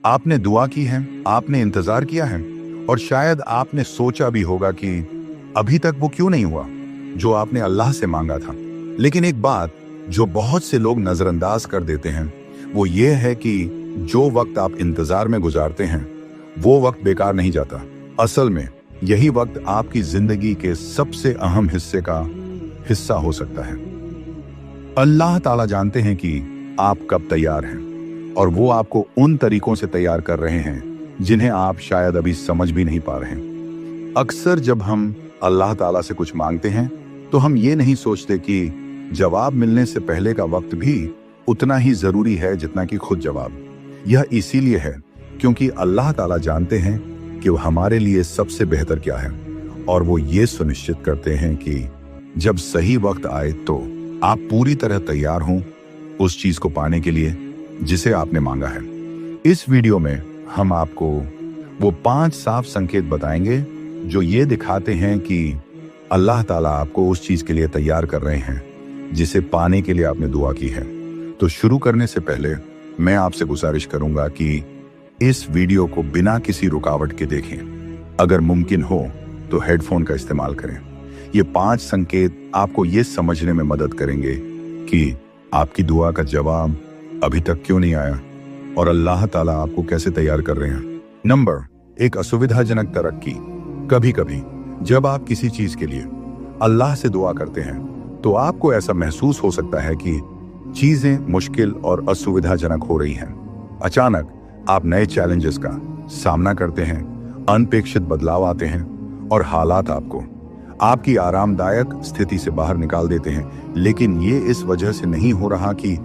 आपने दुआ की है, आपने इंतजार किया है, और शायद आपने सोचा भी होगा कि अभी तक वो क्यों नहीं हुआ जो आपने अल्लाह से मांगा था। लेकिन एक बात जो बहुत से लोग नजरअंदाज कर देते हैं वो ये है कि जो वक्त आप इंतजार में गुजारते हैं वो वक्त बेकार नहीं जाता। असल में यही वक्त आपकी जिंदगी के सबसे अहम हिस्से का हिस्सा हो सकता है। अल्लाह ताला जानते हैं कि आप कब तैयार हैं और वो आपको उन तरीकों से तैयार कर रहे हैं जिन्हें आप शायद अभी समझ भी नहीं पा रहे हैं। अक्सर जब हम अल्लाह ताला से कुछ मांगते हैं तो हम ये नहीं सोचते कि जवाब मिलने से पहले का वक्त भी उतना ही जरूरी है जितना कि खुद जवाब। यह इसीलिए है क्योंकि अल्लाह ताला जानते हैं कि वो हमारे लिए सबसे बेहतर क्या है, और वो ये सुनिश्चित करते हैं कि जब सही वक्त आए तो आप पूरी तरह तैयार हों उस चीज को पाने के लिए जिसे आपने मांगा है। इस वीडियो में हम आपको वो 5 साफ संकेत बताएंगे जो ये दिखाते हैं कि अल्लाह ताला आपको उस चीज के लिए तैयार कर रहे हैं जिसे पाने के लिए आपने दुआ की है। तो शुरू करने से पहले मैं आपसे गुजारिश करूंगा कि इस वीडियो को बिना किसी रुकावट के देखें। अगर मुमकिन हो तो हेडफोन का इस्तेमाल करें। ये 5 संकेत आपको ये समझने में मदद करेंगे कि आपकी दुआ का जवाब अभी तक क्यों नहीं आया और अल्लाह ताला आपको कैसे तैयार कर रहे हैं। नंबर 1, असुविधाजनक तरक्की। कभी कभी जब आप किसी चीज के लिए अल्लाह से दुआ करते हैं तो आपको ऐसा महसूस हो सकता है कि चीजें मुश्किल और असुविधाजनक हो रही हैं। अचानक आप नए चैलेंजेस का सामना करते हैं, अनपेक्षित बदलाव आते हैं और हालात आपको आपकी आरामदायक स्थिति से बाहर निकाल देते हैं। लेकिन ये इस वजह से नहीं हो रहा कि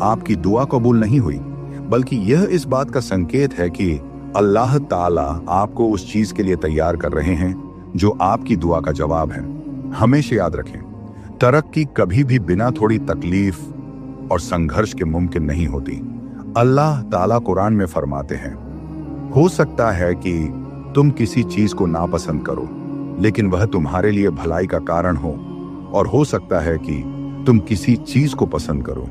आपकी दुआ कबूल नहीं हुई, बल्कि यह इस बात का संकेत है कि अल्लाह ताला आपको उस चीज के लिए तैयार कर रहे हैं जो आपकी दुआ का जवाब है। हमेशा याद रखें, तरक्की कभी भी बिना थोड़ी तकलीफ और संघर्ष के मुमकिन नहीं होती। अल्लाह ताला कुरान में फरमाते हैं, हो सकता है कि तुम किसी चीज को नापसंद करो लेकिन वह तुम्हारे लिए भलाई का कारण हो, और हो सकता है कि तुम किसी चीज को पसंद करो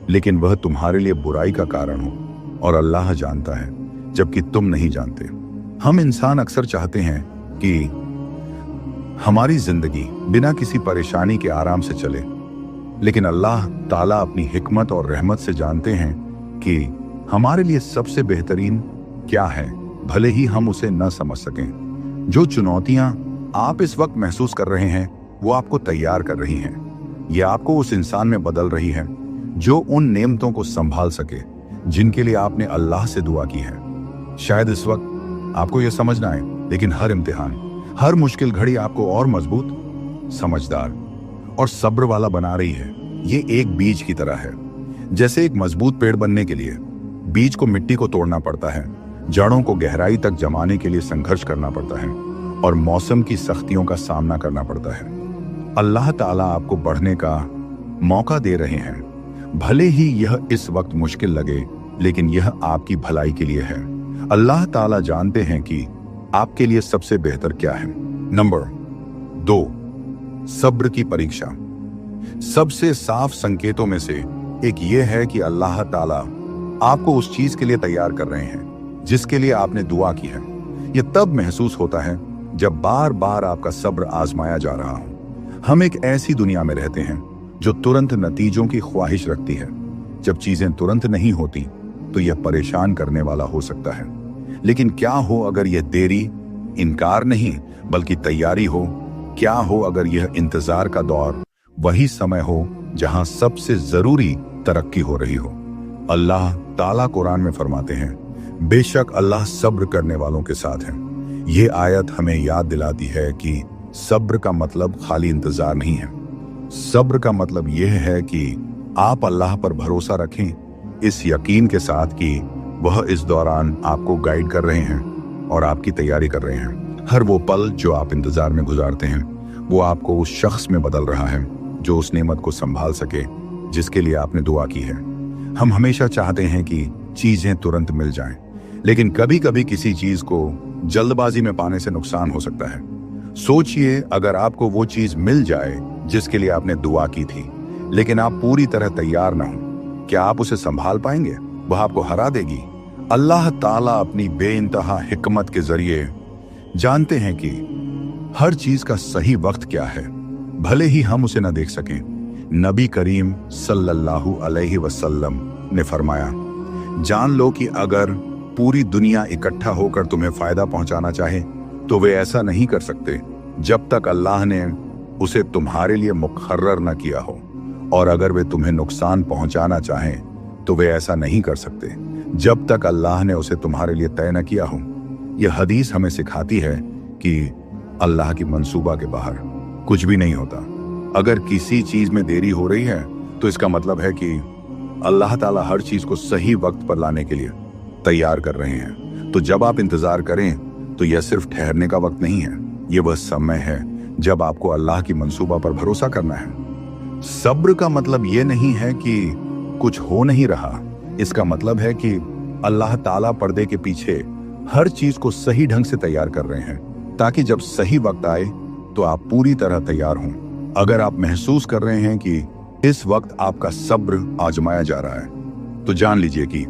लेकिन वह तुम्हारे लिए बुराई का कारण हो, और अल्लाह जानता है जबकि तुम नहीं जानते। हम इंसान अक्सर चाहते हैं कि हमारी जिंदगी बिना किसी परेशानी के आराम से चले, लेकिन अल्लाह ताला अपनी हिकमत और रहमत से जानते हैं कि हमारे लिए सबसे बेहतरीन क्या है, भले ही हम उसे न समझ सकें। जो चुनौतियां आप इस वक्त महसूस कर रहे हैं वो आपको तैयार कर रही हैं। ये आपको उस इंसान में बदल रही है जो उन नेमतों को संभाल सके जिनके लिए आपने अल्लाह से दुआ की है। शायद इस वक्त आपको यह समझ ना आए, लेकिन हर इम्तिहान, हर मुश्किल घड़ी आपको और मजबूत, समझदार और सब्र वाला बना रही है। ये एक बीज की तरह है। जैसे एक मजबूत पेड़ बनने के लिए बीज को मिट्टी को तोड़ना पड़ता है, जड़ों को गहराई तक जमाने के लिए संघर्ष करना पड़ता है और मौसम की सख्तियों का सामना करना पड़ता है। अल्लाह ताला आपको बढ़ने का मौका दे रहे हैं, भले ही यह इस वक्त मुश्किल लगे, लेकिन यह आपकी भलाई के लिए है। अल्लाह ताला जानते हैं कि आपके लिए सबसे बेहतर क्या है। नंबर 2, सब्र की परीक्षा। सबसे साफ संकेतों में से एक यह है कि अल्लाह ताला आपको उस चीज के लिए तैयार कर रहे हैं जिसके लिए आपने दुआ की है। यह तब महसूस होता है जब बार बार आपका सब्र आजमाया जा रहा हो। हम एक ऐसी दुनिया में रहते हैं जो तुरंत नतीजों की ख्वाहिश रखती है। जब चीजें तुरंत नहीं होती तो यह परेशान करने वाला हो सकता है। लेकिन क्या हो अगर यह देरी इनकार नहीं बल्कि तैयारी हो? क्या हो अगर यह इंतजार का दौर वही समय हो जहां सबसे जरूरी तरक्की हो रही हो? अल्लाह ताला कुरान में फरमाते हैं, बेशक अल्लाह सब्र करने वालों के साथ है। ये आयत हमें याद दिलाती है कि सब्र का मतलब खाली इंतजार नहीं है। सब्र का मतलब यह है कि आप अल्लाह पर भरोसा रखें, इस यकीन के साथ कि वह इस दौरान आपको गाइड कर रहे हैं और आपकी तैयारी कर रहे हैं। हर वो पल जो आप इंतजार में गुजारते हैं वो आपको उस शख्स में बदल रहा है जो उस नेमत को संभाल सके जिसके लिए आपने दुआ की है। हम हमेशा चाहते हैं कि चीजें तुरंत मिल जाएं, लेकिन कभी कभी किसी चीज को जल्दबाजी में पाने से नुकसान हो सकता है। सोचिए, अगर आपको वो चीज मिल जाए जिसके लिए आपने दुआ की थी, लेकिन आप पूरी तरह तैयार ना हो, क्या आप उसे संभाल पाएंगे? वह आपको हरा देगी, अल्लाह ताला अपनी बेइंतहा हिकमत के जरिए जानते हैं कि हर चीज का सही वक्त क्या है, भले ही हम उसे न देख सकें। नबी करीम सल्लल्लाहु अलैहि वसल्लम ने फरमाया, जान लो कि अगर पूरी दुनिया इकट्ठा होकर तुम्हें फायदा पहुंचाना चाहे तो वे ऐसा नहीं कर सकते जब तक अल्लाह ने उसे तुम्हारे लिए मुकर्रर न किया हो, और अगर वे तुम्हें नुकसान पहुंचाना चाहें तो वे ऐसा नहीं कर सकते जब तक अल्लाह ने उसे तुम्हारे लिए तय न किया हो। यह हदीस हमें सिखाती है कि अल्लाह की मंसूबा के बाहर कुछ भी नहीं होता। अगर किसी चीज में देरी हो रही है तो इसका मतलब है कि अल्लाह ताला हर चीज को सही वक्त पर लाने के लिए तैयार कर रहे हैं। तो जब आप इंतजार करें तो यह सिर्फ ठहरने का वक्त नहीं है, यह वह समय है जब आपको अल्लाह की मंसूबा पर भरोसा करना है। सब्र का मतलब यह नहीं है कि कुछ हो नहीं रहा, इसका मतलब है कि अल्लाह ताला पर्दे के पीछे हर चीज को सही ढंग से तैयार कर रहे हैं ताकि जब सही वक्त आए तो आप पूरी तरह तैयार हों। अगर आप महसूस कर रहे हैं कि इस वक्त आपका सब्र आजमाया जा रहा है तो जान लीजिए कि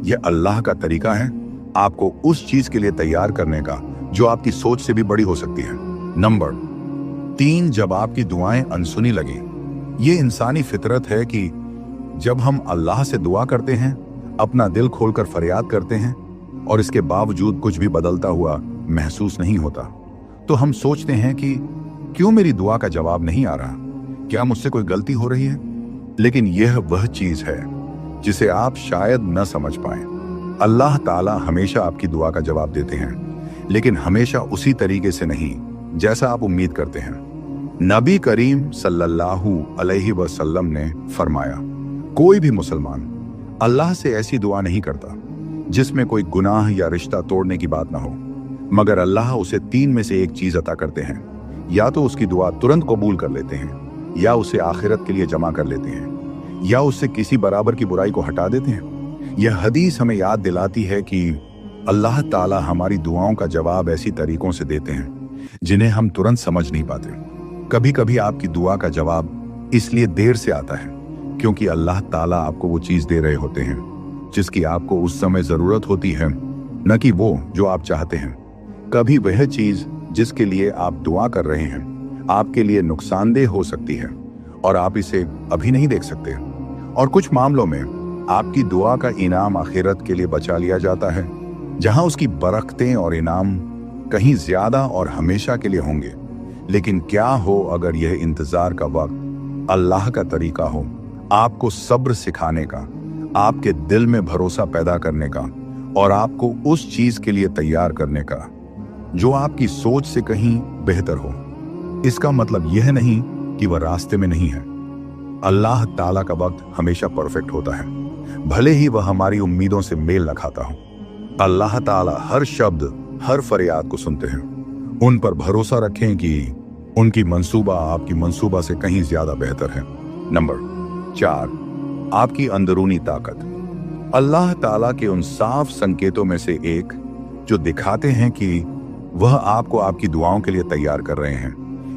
यह अल्लाह का तरीका है आपको उस चीज के लिए तैयार करने का जो आपकी सोच से भी बड़ी हो सकती है। नंबर 3, जब आपकी दुआएं अनसुनी लगे। ये इंसानी फितरत है कि जब हम अल्लाह से दुआ करते हैं, अपना दिल खोलकर फरियाद करते हैं और इसके बावजूद कुछ भी बदलता हुआ महसूस नहीं होता, तो हम सोचते हैं कि क्यों मेरी दुआ का जवाब नहीं आ रहा, क्या मुझसे कोई गलती हो रही है। लेकिन यह वह चीज है जिसे आप शायद न समझ पाएं। अल्लाह ताला हमेशा आपकी दुआ का जवाब देते हैं, लेकिन हमेशा उसी तरीके से नहीं जैसा आप उम्मीद करते हैं। नबी करीम सल्लल्लाहु अलैहि वसल्लम ने फरमाया, कोई भी मुसलमान अल्लाह से ऐसी दुआ नहीं करता जिसमें कोई गुनाह या रिश्ता तोड़ने की बात ना हो, मगर अल्लाह उसे 3 में से एक चीज अता करते हैं। या तो उसकी दुआ तुरंत कबूल कर लेते हैं, या उसे आखिरत के लिए जमा कर लेते हैं, या उससे किसी बराबर की बुराई को हटा देते हैं। यह हदीस हमें याद दिलाती है कि अल्लाह ताला हमारी दुआओं का जवाब ऐसी तरीकों से देते हैं जिन्हें हम तुरंत समझ नहीं पाते। कभी कभी आपकी दुआ का जवाब इसलिए देर से आता है क्योंकि अल्लाह ताला आपको वो चीज दे रहे होते हैं जिसकी आपको उस समय जरूरत होती है, न कि वो जो आप चाहते हैं। कभी वह चीज जिसके लिए आप दुआ कर रहे हैं आपके लिए नुकसानदेह हो सकती है और आप इसे अभी नहीं देख सकते, और कुछ मामलों में आपकी दुआ का इनाम आखिरत के लिए बचा लिया जाता है, जहां उसकी बरकतें और इनाम कहीं ज्यादा और हमेशा के लिए होंगे। लेकिन क्या हो अगर यह इंतजार का वक्त अल्लाह का तरीका हो, आपको सब्र सिखाने का, आपके दिल में भरोसा पैदा करने का और आपको उस चीज के लिए तैयार करने का जो आपकी सोच से कहीं बेहतर हो। इसका मतलब यह नहीं कि वह रास्ते में नहीं है। अल्लाह ताला का वक्त हमेशा परफेक्ट होता है, भले ही वह हमारी उम्मीदों से मेल न खाता हो। अल्लाह ताला हर शब्द, हर फरियाद को सुनते हैं। उन पर भरोसा रखें कि उनकी मंसूबा आपकी मंसूबा से कहीं ज्यादा बेहतर है। नंबर 4, आपकी अंदरूनी ताकत। अल्लाह ताला के उन साफ संकेतों में से एक जो दिखाते हैं कि वह आपको आपकी दुआओं के लिए तैयार कर रहे हैं,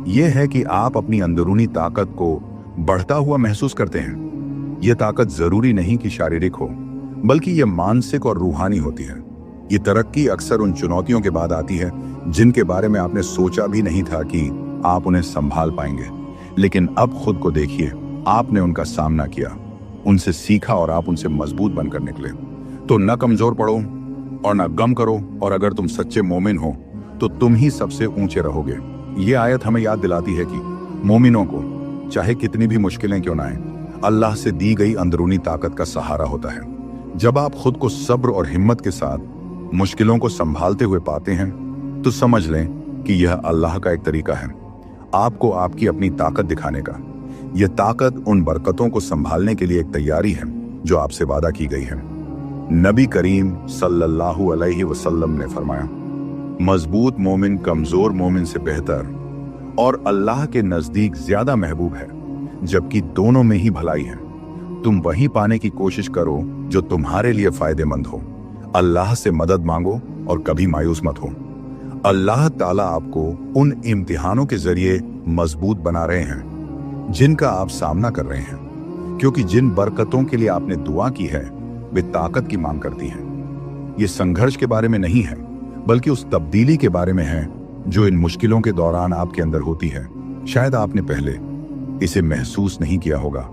यह है कि आप अपनी अंदरूनी ताकत को बढ़ता हुआ महसूस करते हैं। यह ताकत जरूरी नहीं कि शारीरिक हो, बल्कि यह मानसिक और रूहानी होती है। ये तरक्की अक्सर उन चुनौतियों के बाद आती है जिनके बारे में आपने सोचा भी नहीं था कि आप उन्हें संभाल पाएंगे, लेकिन अब खुद को देखिए, आपने उनका सामना किया, उनसे सीखा और आप उनसे मजबूत बनकर निकले। तो न कमजोर पड़ो और न गम करो, और अगर तुम सच्चे मोमिन हो तो तुम ही सबसे ऊंचे रहोगे। ये आयत हमें याद दिलाती है कि मोमिनों को चाहे कितनी भी मुश्किलें क्यों ना आए, अल्लाह से दी गई अंदरूनी ताकत का सहारा होता है। जब आप खुद को सब्र और हिम्मत के साथ मुश्किलों को संभालते हुए पाते हैं तो समझ लें कि यह अल्लाह का एक तरीका है आपको आपकी अपनी ताकत दिखाने का। यह ताकत उन बरकतों को संभालने के लिए एक तैयारी है जो आपसे वादा की गई है। नबी करीम सल्लल्लाहु अलैहि वसल्लम ने फरमाया, मजबूत मोमिन कमजोर मोमिन से बेहतर और अल्लाह के नजदीक ज्यादा महबूब है, जबकि दोनों में ही भलाई है। तुम वही पाने की कोशिश करो जो तुम्हारे लिए फायदेमंद हो। अल्लाह से मदद मांगो और कभी मायूस मत हो। अल्लाह ताला आपको उन इम्तिहानों के जरिए मजबूत बना रहे हैं जिनका आप सामना कर रहे हैं, क्योंकि जिन बरकतों के लिए आपने दुआ की है वे ताकत की मांग करती हैं। ये संघर्ष के बारे में नहीं है, बल्कि उस तब्दीली के बारे में है जो इन मुश्किलों के दौरान आपके अंदर होती है। शायद आपने पहले इसे महसूस नहीं किया होगा,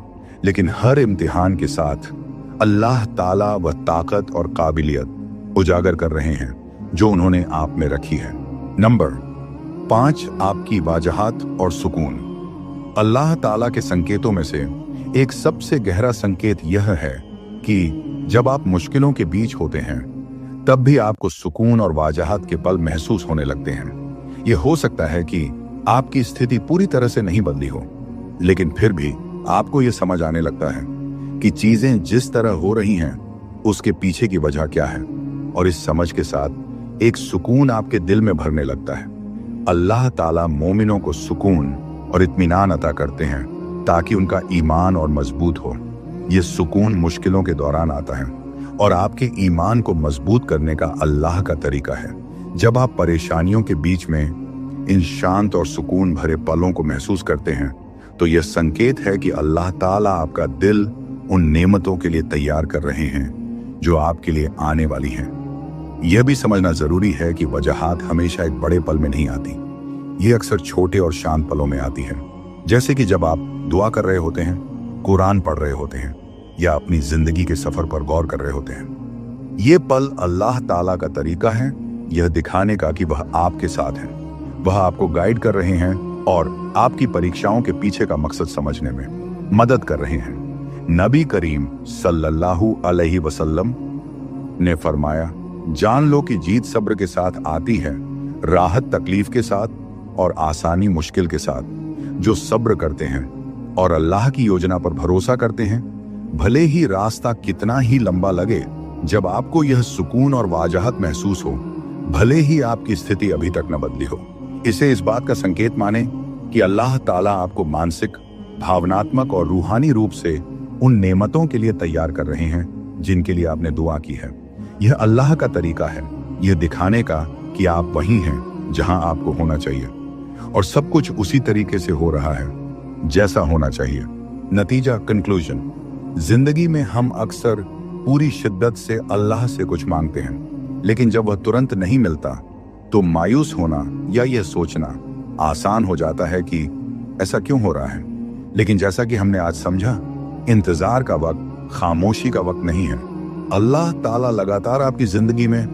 लेकिन हर इम्तिहान के साथ अल्लाह ताला वह ताकत और काबिलियत उजागर कर रहे हैं जो उन्होंने आप में रखी है। नंबर 5, आपकी वाजहात और सुकून। अल्लाह ताला के संकेतों में से एक सबसे गहरा संकेत यह है कि जब आप मुश्किलों के बीच होते हैं तब भी आपको सुकून और वाजहात के पल महसूस होने लगते हैं। यह हो सकता है कि आपकी स्थिति पूरी तरह से नहीं बदली हो, लेकिन फिर भी आपको यह समझ आने लगता है कि चीजें जिस तरह हो रही हैं उसके पीछे की वजह क्या है, और इस समझ के साथ एक सुकून आपके दिल में भरने लगता है। अल्लाह ताला मोमिनों को सुकून और इत्मीनान अता करते हैं ताकि उनका ईमान और मजबूत हो। यह सुकून मुश्किलों के दौरान आता है और आपके ईमान को मजबूत करने का अल्लाह का तरीका है। जब आप परेशानियों के बीच में इन शांत और सुकून भरे पलों को महसूस करते हैं तो यह संकेत है कि अल्लाह ताला आपका दिल उन नेमतों के लिए तैयार कर रहे हैं जो आपके लिए आने वाली हैं। यह भी समझना जरूरी है कि वजहात हमेशा एक बड़े पल में नहीं आती, ये अक्सर छोटे और शांत पलों में आती है। जैसे कि जब आप दुआ कर रहे होते हैं, कुरान पढ़ रहे होते हैं या अपनी जिंदगी के सफर पर गौर कर रहे होते हैं। ये पल अल्लाह ताला का तरीका है यह दिखाने का कि वह आपके साथ है, वह आपको गाइड कर रहे हैं और आपकी परीक्षाओं के पीछे का मकसद समझने में मदद कर रहे हैं। नबी करीम सल्लल्लाहु अलैहि वसल्लम ने फरमाया, जान लो कि जीत सब्र के साथ आती है, राहत तकलीफ के साथ और आसानी मुश्किल के साथ। जो सब्र करते हैं और अल्लाह की योजना पर भरोसा करते हैं, भले ही रास्ता कितना ही लंबा लगे, जब आपको यह सुकून और वाजहत महसूस हो, भले ही आपकी स्थिति अभी तक न बदली हो, इसे इस बात का संकेत माने कि अल्लाह ताला आपको मानसिक, भावनात्मक और रूहानी रूप से उन नेमतों के लिए तैयार कर रहे हैं जिनके लिए आपने दुआ की है। यह अल्लाह का तरीका है यह दिखाने का कि आप वहीं हैं जहां आपको होना चाहिए और सब कुछ उसी तरीके से हो रहा है जैसा होना चाहिए। नतीजा, कंक्लूजन, जिंदगी में हम अक्सर पूरी शिद्दत से अल्लाह से कुछ मांगते हैं, लेकिन जब वह तुरंत नहीं मिलता तो मायूस होना या यह सोचना आसान हो जाता है कि ऐसा क्यों हो रहा है। लेकिन जैसा कि हमने आज समझा, इंतजार का वक्त खामोशी का वक्त नहीं है। अल्लाह ताला लगातार आपकी जिंदगी में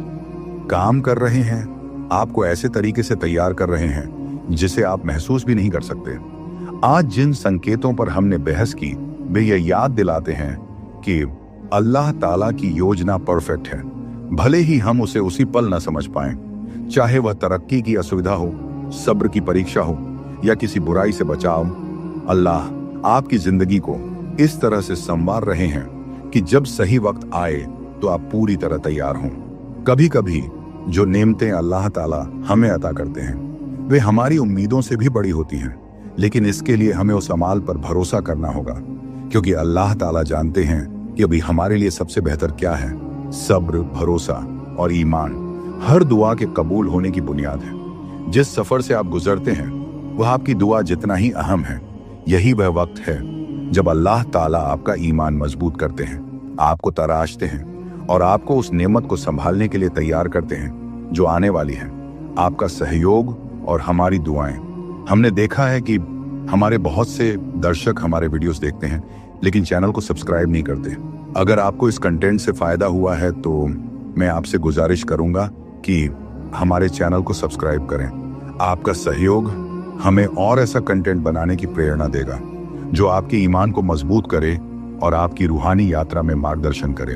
काम कर रहे हैं, आपको ऐसे तरीके से तैयार कर रहे हैं जिसे आप महसूस भी नहीं कर सकते। आज जिन संकेतों पर हमने बहस की वे ये याद दिलाते हैं कि अल्लाह ताला की योजना परफेक्ट है, भले ही हम उसे उसी पल न समझ पाएं। चाहे वह तरक्की की असुविधा हो, सब्र की परीक्षा हो या किसी बुराई से बचाव, अल्लाह आपकी जिंदगी को इस तरह से संवार रहे हैं कि जब सही वक्त आए तो आप पूरी तरह तैयार हों। कभी कभी जो नेमतें अल्लाह ताला हमें अता करते हैं वे हमारी उम्मीदों से भी बड़ी होती हैं, लेकिन इसके लिए हमें उस अमाल पर भरोसा करना होगा, क्योंकि अल्लाह ताला जानते हैं कि अभी हमारे लिए सबसे बेहतर क्या है। सब्र, भरोसा और ईमान हर दुआ के कबूल होने की बुनियाद है। जिस सफर से आप गुजरते हैं वह आपकी दुआ जितना ही अहम है। यही वह वक्त है जब अल्लाह ताला आपका ईमान मजबूत करते हैं, आपको तराशते हैं और आपको उस नेमत को संभालने के लिए तैयार करते हैं जो आने वाली है। आपका सहयोग और हमारी दुआएं। हमने देखा है कि हमारे बहुत से दर्शक हमारे वीडियोस देखते हैं लेकिन चैनल को सब्सक्राइब नहीं करते। अगर आपको इस कंटेंट से फायदा हुआ है तो मैं आपसे गुजारिश करूंगा कि हमारे चैनल को सब्सक्राइब करें। आपका सहयोग हमें और ऐसा कंटेंट बनाने की प्रेरणा देगा जो आपके ईमान को मजबूत करे और आपकी रूहानी यात्रा में मार्गदर्शन करे।